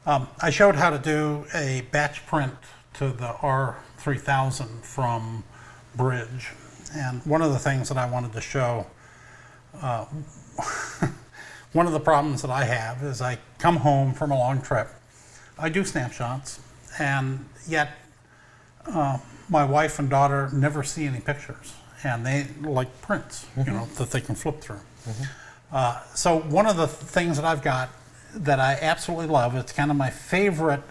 I showed how to do a batch print to the R3000 from Bridge. And one of the things that I wanted to show, one of the problems that I have is I come home from a long trip, I do snapshots, and yet my wife and daughter never see any pictures, and they like prints, you know, that they can flip through. So one of the things that I've got that I absolutely love, it's kind of my favorite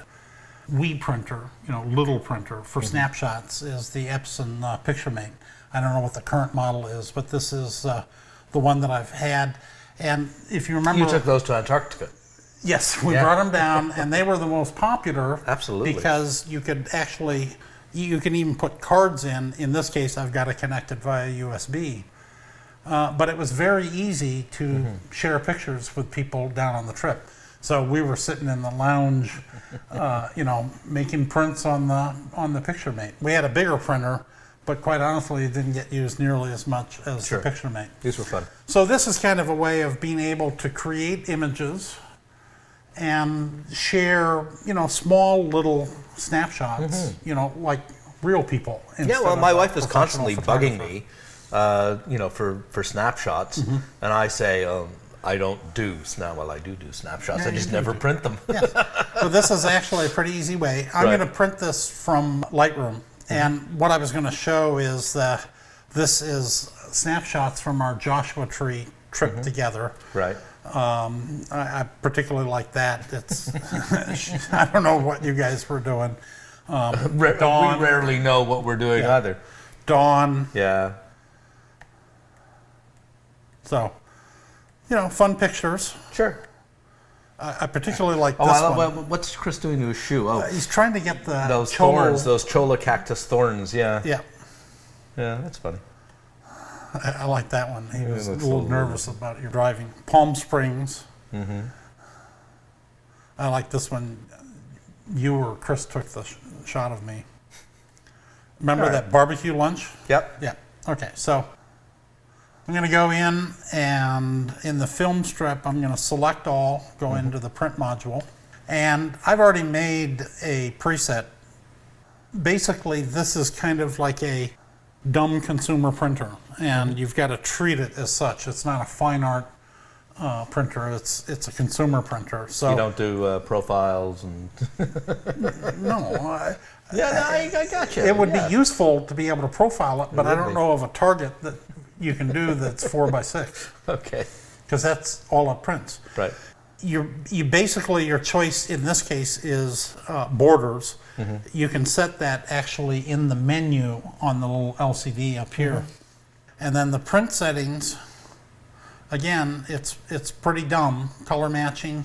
wee printer, you know, little printer for snapshots, is the Epson PictureMate. I don't know what the current model is, but this is the one that I've had. And if you remember... You took those to Antarctica. Yes, we brought them down, and they were the most popular. Absolutely. Because you could actually, you can even put cards in. In this case, I've got it connected via USB. But it was very easy to share pictures with people down on the trip. So we were sitting in the lounge, you know, making prints on the PictureMate. We had a bigger printer, but quite honestly, it didn't get used nearly as much as the PictureMate. These were fun. So this is kind of a way of being able to create images and share, you know, small little snapshots, you know, like real people. Yeah, well, my wife is constantly bugging me, you know, for snapshots, and I say, I don't do I do snapshots. I just never print them. Yes. So this is actually a pretty easy way. I'm going to print this from Lightroom, and what I was going to show is that this is snapshots from our Joshua Tree trip together. Right. I particularly like that. It's I don't know what you guys were doing. Dawn, we rarely know what we're doing either. Dawn. Yeah. So, you know, fun pictures. Sure. I particularly like this one. What's Chris doing to his shoe? Oh, he's trying to get those thorns, those cholla cactus thorns. Yeah. Yeah. Yeah, that's funny. I like that one. He was a little nervous about your driving. Palm Springs. I like this one. You or Chris took the shot of me. Remember that barbecue lunch? Yep. Yeah. Okay, so I'm going to go in, and in the film strip, I'm going to select all, go into the print module, and I've already made a preset. Basically, this is kind of like a dumb consumer printer, and you've got to treat it as such. It's not a fine art printer, it's a consumer printer. So you don't do profiles and no. I got you. It would be useful to be able to profile it, but I don't know of a target that you can do that's 4x6. Okay. Because that's all it prints. Right. You basically, your choice in this case is borders. You can set that actually in the menu on the little LCD up here. And then the print settings, again, it's pretty dumb. Color matching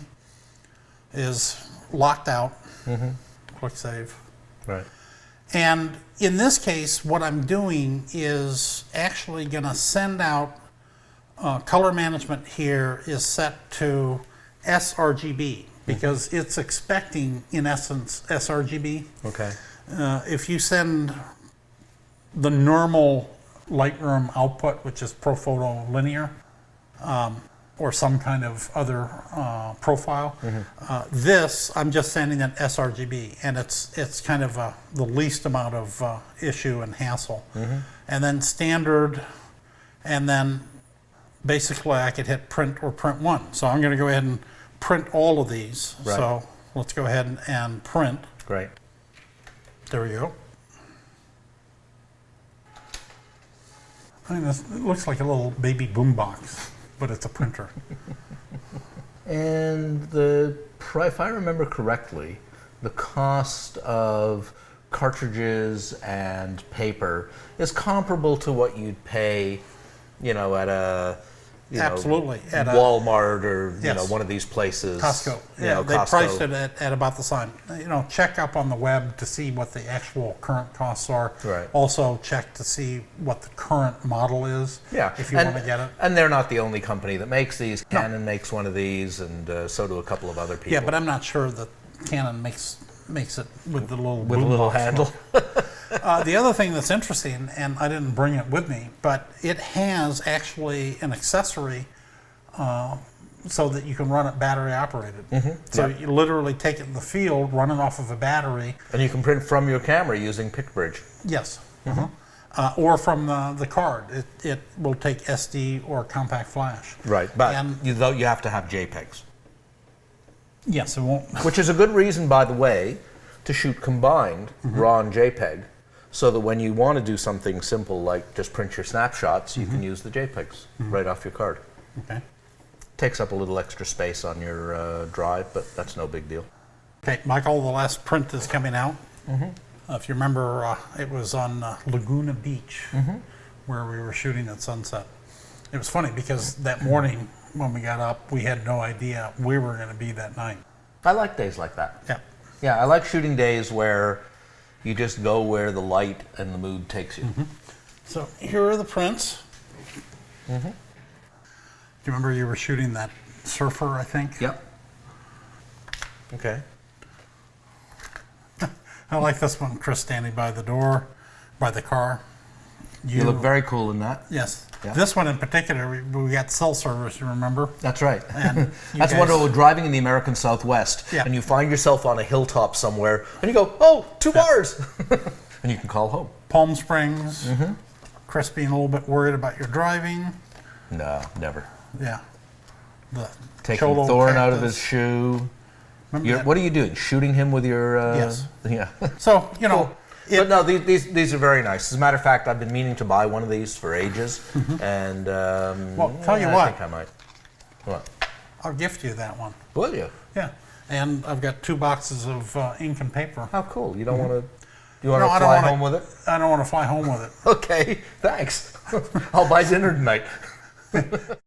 is locked out. Click save. Right. And in this case, what I'm doing is actually going to send out color management here is set to sRGB because it's expecting, in essence, sRGB. Okay. If you send the normal Lightroom output, which is ProPhoto linear, or some kind of other profile, this I'm just sending an sRGB, and it's kind of the least amount of issue and hassle. And then standard, and then basically I could hit print or print one. So I'm going to go ahead and print all of these. Right. So let's go ahead and print. Great. There we go. I mean, it looks like a little baby boombox, but it's a printer. And if I remember correctly, the cost of cartridges and paper is comparable to what you'd pay, you know, at a Absolutely. At Walmart or you know, one of these places. Costco. Yeah, they priced it at about the same. You know, check up on the web to see what the actual current costs are. Right. Also check to see what the current model is. Yeah. If you want to get it. And they're not the only company that makes these. Canon makes one of these, and so do a couple of other people. Yeah, but I'm not sure that Canon makes it with the little handle. The other thing that's interesting, and I didn't bring it with me, but it has actually an accessory so that you can run it battery operated. So you literally take it in the field, run it off of a battery. And you can print from your camera using PictBridge. Yes. Or from the card. It will take SD or compact flash. Right, but And- you have to have JPEGs. Yes, it won't. Which is a good reason, by the way, to shoot combined RAW and JPEG, so that when you want to do something simple like just print your snapshots, you can use the JPEGs right off your card. Okay. Takes up a little extra space on your drive, but that's no big deal. Okay, Michael, the last print is coming out. If you remember, it was on Laguna Beach, where we were shooting at sunset. It was funny because that morning when we got up, we had no idea we were going to be that night. I like days like that. Yeah. Yeah, I like shooting days where you just go where the light and the mood takes you. So here are the prints. Do you remember you were shooting that surfer, I think? Yep. Okay. I like this one, Chris standing by the door, by the car. You look very cool in that. Yes. Yeah. This one in particular, we got cell service, you remember? That's right. And you That's guys- wonderful, driving in the American Southwest, Yeah. and you find yourself on a hilltop somewhere, and you go, oh, 2 bars! And you can call home. Palm Springs. Chris being a little bit worried about your driving. No, never. Yeah. The Taking Cholo Thorn out of cactus. his shoe. Remember that? What are you doing? Shooting him with your... Yes. Yeah. So, you know, But no, these are very nice. As a matter of fact, I've been meaning to buy one of these for ages, and well, tell you I what, think I might. What? I'll gift you that one. Will you? Yeah. And I've got 2 boxes of ink and paper. How cool! You don't want to? You want No, to I don't fly wanna- home with it? I don't want to fly home with it. Okay, thanks. I'll buy dinner tonight.